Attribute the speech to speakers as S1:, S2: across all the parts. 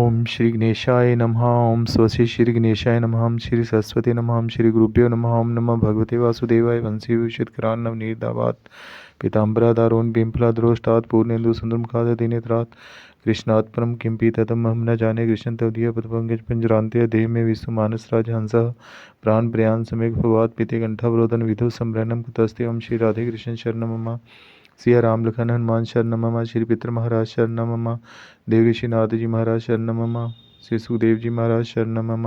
S1: ओम श्री गणेशाय नमः। ओम स्वस्ति श्री गणेशाय नमः। ओम श्री सरस्वती नमः। ओम श्री गुरुभ्यो नमः। ओम नमः भगवते वासुदेवाय। वंशीभूषितकरान् नवनीतावात् पीताम्बराधारोन् बिम्फलाद्रोष्टात् पूर्णेन्दु सुन्दरमुखात् दिनेत्रात् कृष्णात् परं किमपि ततम् अहं न जाने। कृष्ण तवदीय पदपंकज पंजरान्ते देह में विष्णु मानसराज हंसः प्राण प्रयाण समेत भवात् पीते कंठावरोधन विधु संभ्रमणं कुतस्ते। ओम श्री राधे कृष्ण शरणं मम। सिया राम लखन हनुमान शरण मम। श्री पितर महाराज शरण मम। देव ऋषि नारद जी महाराज शरण मम। श्री सुखदेव जी महाराज शरण मम।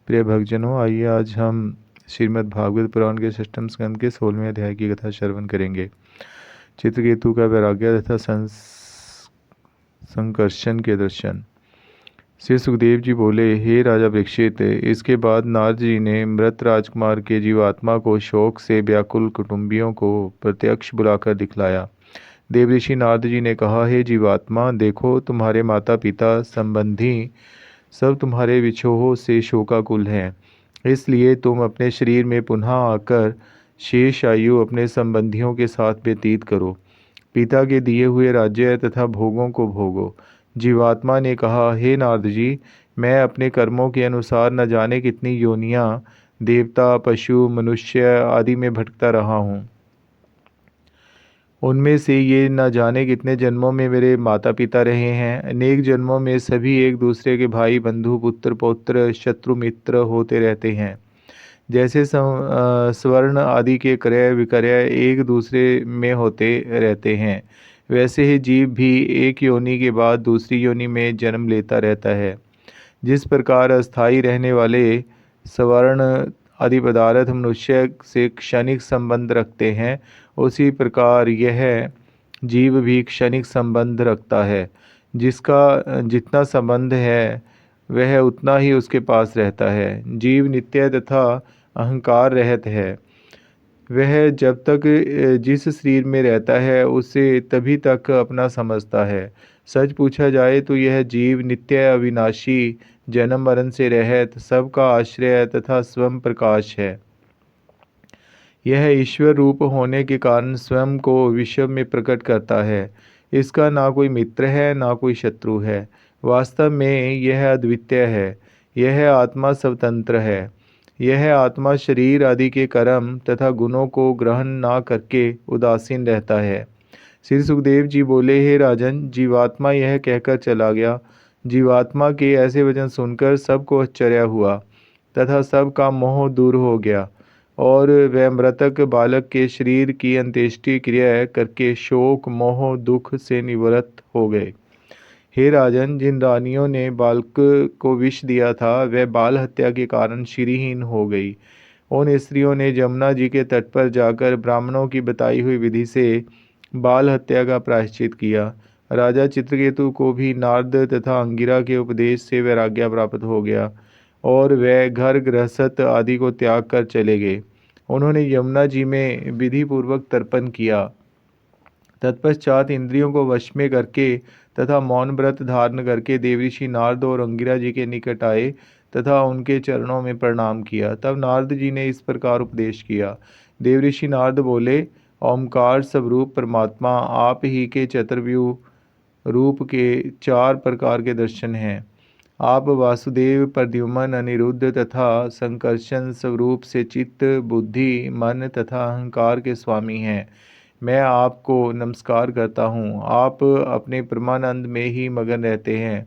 S1: प्रिय भक्तजनों, आइए आज हम श्रीमद् भागवत पुराण के 6ठम स्कंद के 16वें अध्याय की कथा श्रवण करेंगे। चित्रकेतु का वैराग्य तथा संकर्षण के दर्शन। श्री सुखदेव जी बोले, हे राजा परीक्षित, इसके बाद नारद जी ने मृत राजकुमार के जीवात्मा को शोक से व्याकुल कुटुंबियों को प्रत्यक्ष बुलाकर दिखलाया। देव ऋषि नारद जी ने कहा, हे जीवात्मा, देखो तुम्हारे माता पिता संबंधी सब तुम्हारे विछोह से शोकाकुल हैं। इसलिए तुम अपने शरीर में पुनः आकर शेष आयु अपने संबंधियों के साथ व्यतीत करो। पिता के दिए हुए राज्य तथा भोगों को भोगो। जीवात्मा ने कहा, हे नारद जी, मैं अपने कर्मों के अनुसार न जाने कितनी योनियां देवता, पशु, मनुष्य आदि में भटकता रहा हूँ। उनमें से ये न जाने कितने जन्मों में मेरे माता पिता रहे हैं। अनेक जन्मों में सभी एक दूसरे के भाई, बंधु, पुत्र, पौत्र, शत्रु, मित्र होते रहते हैं। जैसे स्वर्ण आदि के क्रय विक्रय एक दूसरे में होते रहते हैं, वैसे ही जीव भी एक योनि के बाद दूसरी योनि में जन्म लेता रहता है। जिस प्रकार अस्थायी रहने वाले स्वर्ण आदि पदार्थ मनुष्य से क्षणिक संबंध रखते हैं, उसी प्रकार यह जीव भी क्षणिक संबंध रखता है। जिसका जितना संबंध है वह उतना ही उसके पास रहता है। जीव नित्य तथा अहंकार रहित है। वह जब तक जिस शरीर में रहता है उसे तभी तक अपना समझता है। सच पूछा जाए तो यह जीव नित्य अविनाशी, जन्म मरण से रहित, सबका आश्रय तथा स्वयं प्रकाश है। यह ईश्वर रूप होने के कारण स्वयं को विश्व में प्रकट करता है। इसका ना कोई मित्र है, ना कोई शत्रु है। वास्तव में यह अद्वितीय है। यह आत्मा स्वतंत्र है। यह आत्मा शरीर आदि के कर्म तथा गुणों को ग्रहण ना करके उदासीन रहता है। श्री सुखदेव जी बोले, हे राजन, जीवात्मा यह कहकर चला गया। जीवात्मा के ऐसे वचन सुनकर सबको आश्चर्य हुआ तथा सबका मोह दूर हो गया और वह मृतक बालक के शरीर की अंत्येष्टि क्रिया करके शोक, मोह, दुख से निवृत्त हो गए। हे राजन, जिन रानियों ने बालक को विष दिया था, वह बाल हत्या के कारण श्रीहीन हो गई। उन स्त्रियों ने जमुना जी के तट पर जाकर ब्राह्मणों की बताई हुई विधि से बाल हत्या का प्रायश्चित किया। राजा चित्रकेतु को भी नारद तथा अंगिरा के उपदेश से वैराग्य प्राप्त हो गया और वह घर गृहस्थ आदि को त्याग कर चले गए। उन्होंने यमुना जी में विधि पूर्वक तर्पण किया। तत्पश्चात इंद्रियों को वश में करके तथा मौन व्रत धारण करके देवऋषि नारद और अंगिरा जी के निकट आए तथा उनके चरणों में प्रणाम किया। तब नारद जी ने इस प्रकार उपदेश किया। देवऋषि नारद बोले, ओमकार स्वरूप परमात्मा आप ही के चतुर्व्यूह रूप के 4 प्रकार के दर्शन हैं। आप वासुदेव, प्रद्युम्न, अनिरुद्ध तथा संकर्षण स्वरूप से चित्त, बुद्धि, मन तथा अहंकार के स्वामी हैं। मैं आपको नमस्कार करता हूँ। आप अपने परमानंद में ही मगन रहते हैं।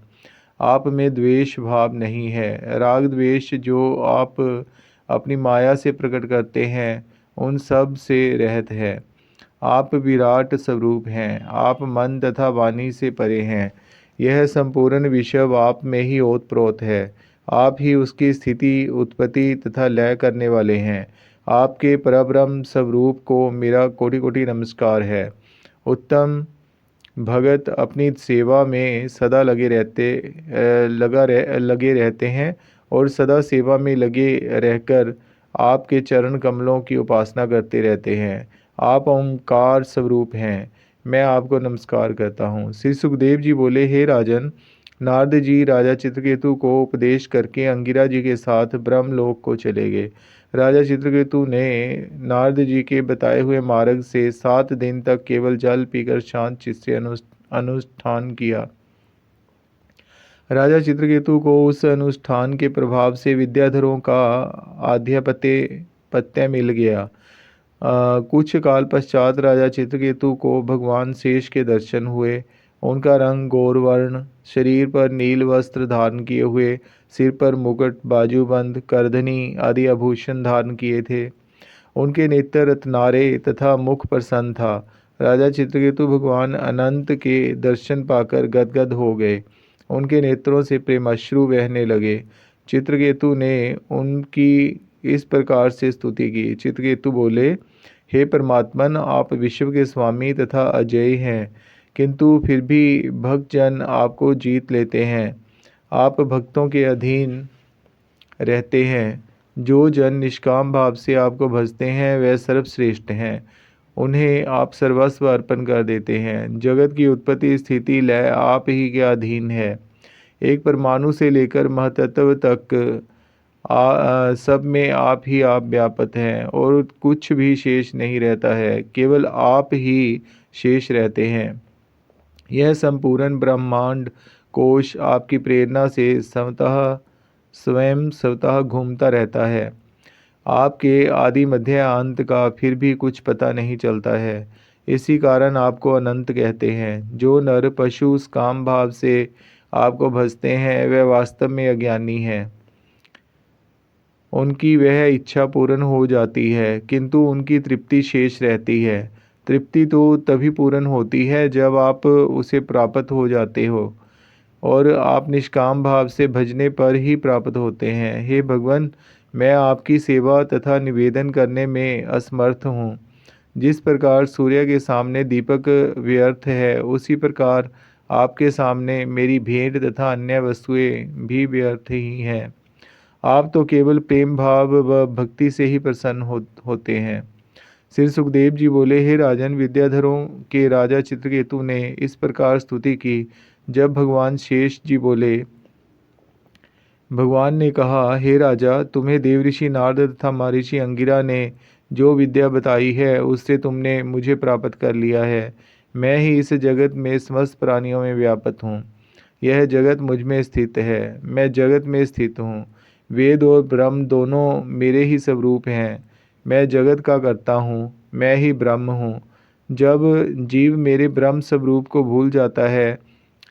S1: आप में द्वेष भाव नहीं है। राग द्वेष जो आप अपनी माया से प्रकट करते हैं, उन सब से रहित है। आप विराट स्वरूप हैं। आप मन तथा वाणी से परे हैं। यह संपूर्ण विश्व आप में ही ओतप्रोत है। आप ही उसकी स्थिति, उत्पत्ति तथा लय करने वाले हैं। आपके परब्रह्म स्वरूप को मेरा कोटि कोटि नमस्कार है। उत्तम भगत अपनी सेवा में सदा लगे रहते हैं और सदा सेवा में लगे रहकर आपके चरण कमलों की उपासना करते रहते हैं। आप ओंकार स्वरूप हैं। मैं आपको नमस्कार करता हूँ। श्री सुखदेव जी बोले, हे राजन, नारद जी राजा चित्रकेतु को उपदेश करके अंगिरा जी के साथ ब्रह्मलोक को चले गए। राजा चित्रकेतु ने नारद जी के बताए हुए मार्ग से 7 दिन तक केवल जल पीकर शांत चित्त से अनुष्ठान किया। राजा चित्रकेतु को उस अनुष्ठान के प्रभाव से विद्याधरों का आधिपत्य मिल गया। कुछ काल पश्चात राजा चित्रकेतु को भगवान शेष के दर्शन हुए। उनका रंग गौरवर्ण, शरीर पर नील वस्त्र धारण किए हुए, सिर पर मुकुट, बाजूबंद, करधनी आदि आभूषण धारण किए थे। उनके नेत्र रत्नारे तथा मुख प्रसन्न था। राजा चित्रकेतु भगवान अनंत के दर्शन पाकर गदगद हो गए। उनके नेत्रों से प्रेमाश्रु बहने लगे। चित्रकेतु ने उनकी इस प्रकार से स्तुति की। चित्रकेतु बोले, हे परमात्मन, आप विश्व के स्वामी तथा अजय हैं, किंतु फिर भी भक्तजन आपको जीत लेते हैं। आप भक्तों के अधीन रहते हैं। जो जन निष्काम भाव से आपको भजते हैं वह सर्वश्रेष्ठ हैं। उन्हें आप सर्वस्व अर्पण कर देते हैं। जगत की उत्पत्ति स्थिति लय आप ही के अधीन है। एक परमाणु से लेकर महतत्व तक सब में आप व्यापक हैं और कुछ भी शेष नहीं रहता है, केवल आप ही शेष रहते हैं। यह संपूर्ण ब्रह्मांड कोश आपकी प्रेरणा से स्वतः घूमता रहता है। आपके आदि मध्य अंत का फिर भी कुछ पता नहीं चलता है। इसी कारण आपको अनंत कहते हैं। जो नर पशु उस काम भाव से आपको भजते हैं वह वास्तव में अज्ञानी है। उनकी वह इच्छा पूर्ण हो जाती है, किंतु उनकी तृप्ति शेष रहती है। तृप्ति तो तभी पूर्ण होती है जब आप उसे प्राप्त हो जाते हो, और आप निष्काम भाव से भजने पर ही प्राप्त होते हैं। हे भगवान, मैं आपकी सेवा तथा निवेदन करने में असमर्थ हूँ। जिस प्रकार सूर्य के सामने दीपक व्यर्थ है, उसी प्रकार आपके सामने मेरी भेंट तथा अन्य वस्तुएं भी व्यर्थ ही हैं। आप तो केवल प्रेम भाव व भक्ति से ही प्रसन्न होते हैं। श्री सुखदेव जी बोले, हे राजन, विद्याधरों के राजा चित्रकेतु ने इस प्रकार स्तुति की। जब भगवान शेष जी बोले, भगवान ने कहा, हे राजा, तुम्हें देवऋषि नारद तथा महर्षि अंगिरा ने जो विद्या बताई है उससे तुमने मुझे प्राप्त कर लिया है। मैं ही इस जगत में समस्त प्राणियों में व्यापक हूँ। यह जगत मुझ में स्थित है, मैं जगत में स्थित हूँ। वेद और ब्रह्म दोनों मेरे ही स्वरूप हैं। मैं जगत का कर्ता हूँ, मैं ही ब्रह्म हूँ। जब जीव मेरे ब्रह्म स्वरूप को भूल जाता है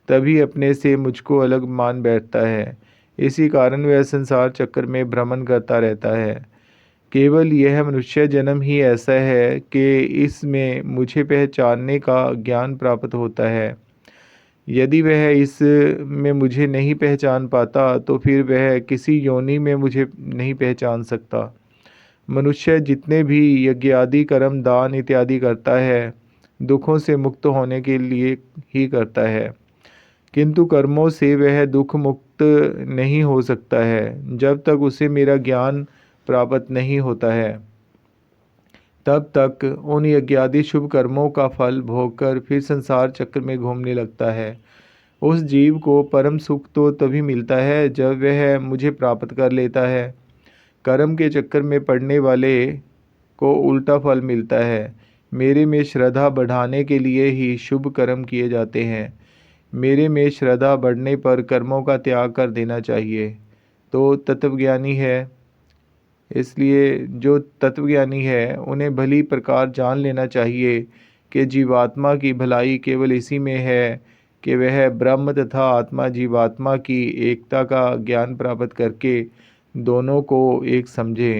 S1: तभी अपने से मुझको अलग मान बैठता है। इसी कारण वह संसार चक्र में भ्रमण करता रहता है। केवल यह मनुष्य जन्म ही ऐसा है कि इसमें मुझे पहचानने का ज्ञान प्राप्त होता है। यदि वह इस में मुझे नहीं पहचान पाता तो फिर वह किसी योनि में मुझे नहीं पहचान सकता। मनुष्य जितने भी यज्ञ आदि कर्म दान इत्यादि करता है, दुखों से मुक्त होने के लिए ही करता है, किंतु कर्मों से वह दुख मुक्त नहीं हो सकता है। जब तक उसे मेरा ज्ञान प्राप्त नहीं होता है तब तक उन यज्ञादि शुभ कर्मों का फल भोगकर फिर संसार चक्र में घूमने लगता है। उस जीव को परम सुख तो तभी मिलता है जब वह मुझे प्राप्त कर लेता है। कर्म के चक्कर में पड़ने वाले को उल्टा फल मिलता है। मेरे में श्रद्धा बढ़ाने के लिए ही शुभ कर्म किए जाते हैं। मेरे में श्रद्धा बढ़ने पर कर्मों का त्याग कर देना चाहिए। तो तत्वज्ञानी है, इसलिए जो तत्वज्ञानी है उन्हें भली प्रकार जान लेना चाहिए कि जीवात्मा की भलाई केवल इसी में है कि वह ब्रह्म तथा आत्मा जीवात्मा की एकता का ज्ञान प्राप्त करके दोनों को एक समझे।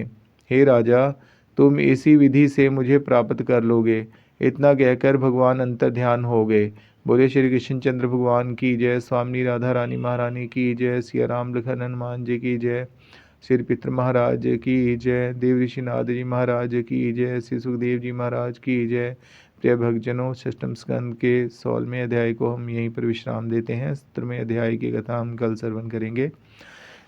S1: हे राजा, तुम इसी विधि से मुझे प्राप्त कर लोगे। इतना कहकर भगवान अंतर ध्यान हो गए। बोले श्री कृष्णचंद्र भगवान की जय। स्वामी राधा रानी महारानी की जय। सिया राम लखन हनुमान जी की जय। श्री पितृ महाराज की जय। देव ऋषि नारद जी महाराज की जय। श्री सुखदेव जी महाराज की जय। प्रिय भक्तजनों, षष्ठम स्कंद के 16वें अध्याय को हम यहीं पर विश्राम देते हैं। 17वें अध्याय की कथा हम कल श्रवण करेंगे।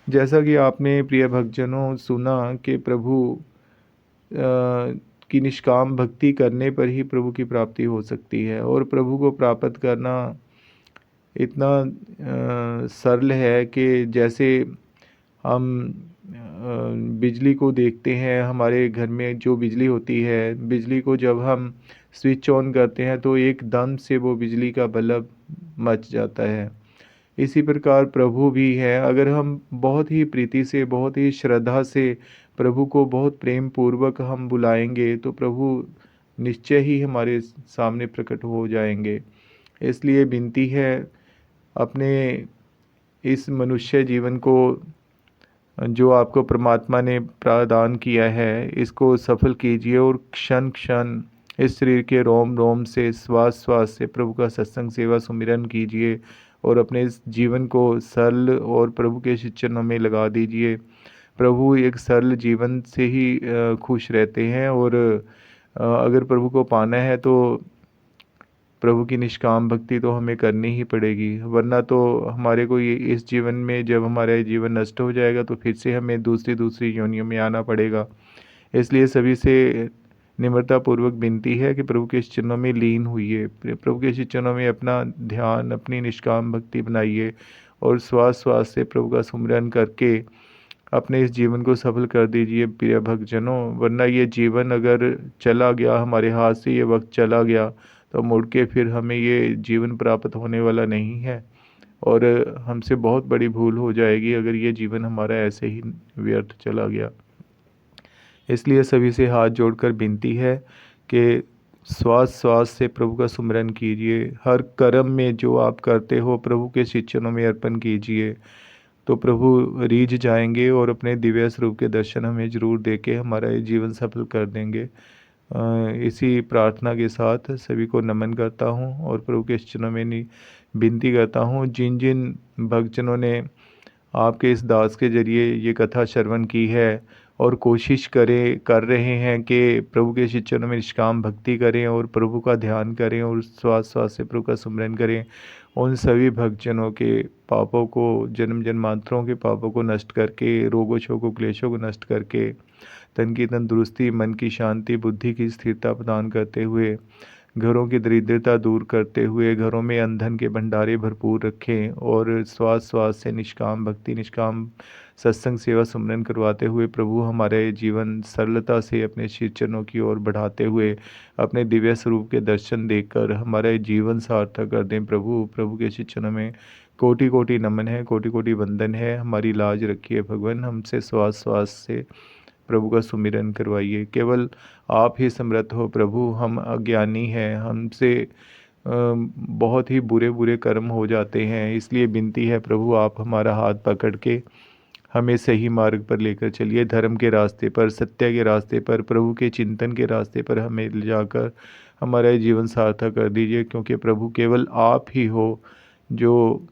S1: जैसा कि आपने प्रिय भक्तजनों सुना कि प्रभु की निष्काम भक्ति करने पर ही प्रभु की प्राप्ति हो सकती है, और प्रभु को प्राप्त करना इतना सरल है कि जैसे हम बिजली को देखते हैं। हमारे घर में जो बिजली होती है, बिजली को जब हम स्विच ऑन करते हैं तो एकदम से वो बिजली का बल्ब मच जाता है। इसी प्रकार प्रभु भी हैं। अगर हम बहुत ही प्रीति से, बहुत ही श्रद्धा से प्रभु को बहुत प्रेम पूर्वक हम बुलाएंगे तो प्रभु निश्चय ही हमारे सामने प्रकट हो जाएंगे। इसलिए विनती है, अपने इस मनुष्य जीवन को जो आपको परमात्मा ने प्रदान किया है, इसको सफल कीजिए और क्षण क्षण इस शरीर के रोम रोम से, श्वास श्वास से प्रभु का सत्संग सेवा सुमिरन कीजिए और अपने इस जीवन को सरल और प्रभु के चरणों में लगा दीजिए। प्रभु एक सरल जीवन से ही खुश रहते हैं और अगर प्रभु को पाना है तो प्रभु की निष्काम भक्ति तो हमें करनी ही पड़ेगी, वरना तो हमारे को ये इस जीवन में जब हमारा जीवन नष्ट हो जाएगा तो फिर से हमें दूसरी दूसरी योनियों में आना पड़ेगा। इसलिए सभी से निम्रतापूर्वक विनती है कि प्रभु के चरणों में लीन होइए, प्रभु के चरणों में अपना ध्यान, अपनी निष्काम भक्ति बनाइए और श्वास श्वास से प्रभु का सुमिरन करके अपने इस जीवन को सफल कर दीजिए प्रिय भक्तजनों। वरना ये जीवन अगर चला गया, हमारे हाथ से ये वक्त चला गया तो मुड़ के फिर हमें ये जीवन प्राप्त होने वाला नहीं है और हमसे बहुत बड़ी भूल हो जाएगी अगर ये जीवन हमारा ऐसे ही व्यर्थ चला गया। इसलिए सभी से हाथ जोड़कर विनती है कि श्वास श्वास से प्रभु का सुमिरन कीजिए। हर कर्म में जो आप करते हो प्रभु के चरणों में अर्पण कीजिए, तो प्रभु रीझ जाएंगे और अपने दिव्य स्वरूप के दर्शन हमें जरूर देके हमारा ये जीवन सफल कर देंगे। इसी प्रार्थना के साथ सभी को नमन करता हूँ और प्रभु के चरणों में विनती करता हूँ, जिन जिन भक्तजनों ने आपके इस दास के जरिए ये कथा श्रवण की है और कोशिश कर रहे हैं कि प्रभु के चरणों में निष्काम भक्ति करें और प्रभु का ध्यान करें और श्वास श्वास से प्रभु का सुमिरन करें, उन सभी भक्तजनों के पापों को, जन्म जन्मांतरों के पापों को नष्ट करके, रोगों शोकों क्लेशों को नष्ट करके, तन की तंदुरुस्ती, मन की शांति, बुद्धि की स्थिरता प्रदान करते हुए, घरों की दरिद्रता दूर करते हुए, घरों में अन्न के भंडारे भरपूर रखें और श्वास श्वास से निष्काम भक्ति, निष्काम सत्संग सेवा सुमरन करवाते हुए प्रभु हमारे जीवन सरलता से अपने श्री चरणों की ओर बढ़ाते हुए अपने दिव्य स्वरूप के दर्शन देकर हमारा जीवन सार्थक कर दें। प्रभु के श्री चरणों में कोटि कोटि नमन है, कोटि कोटि वंदन है। हमारी लाज रखिए भगवान, हमसे श्वास श्वास से प्रभु का सुमिरन करवाइए। केवल आप ही समर्थ हो प्रभु, हम अज्ञानी हैं, हमसे बहुत ही बुरे बुरे कर्म हो जाते हैं। इसलिए विनती है प्रभु, आप हमारा हाथ पकड़ के हमें सही मार्ग पर लेकर चलिए, धर्म के रास्ते पर, सत्य के रास्ते पर, प्रभु के चिंतन के रास्ते पर हमें ले जाकर हमारा जीवन सार्थक कर दीजिए। क्योंकि प्रभु केवल आप ही हो जो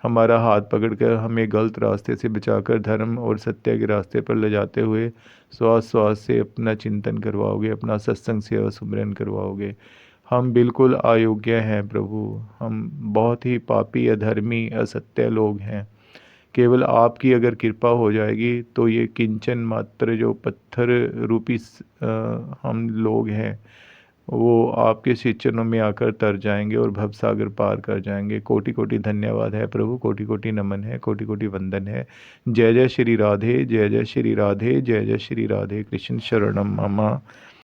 S1: हमारा हाथ पकड़कर हमें गलत रास्ते से बचाकर धर्म और सत्य के रास्ते पर ले जाते हुए श्वास श्वास से अपना चिंतन करवाओगे, अपना सत्संग सेवा सुमिरन करवाओगे। हम बिल्कुल अयोग्य हैं प्रभु, हम बहुत ही पापी, अधर्मी, असत्य लोग हैं। केवल आपकी अगर कृपा हो जाएगी तो ये किंचन मात्र जो पत्थर रूपी हम लोग हैं वो आपके श्री चरणों में आकर तर जाएंगे और भवसागर पार कर जाएंगे। कोटि कोटि धन्यवाद है प्रभु, कोटि कोटि नमन है, कोटि कोटि वंदन है। जय जय श्री राधे, जय जय श्री राधे, जय जय श्री राधे। कृष्ण शरणम मम।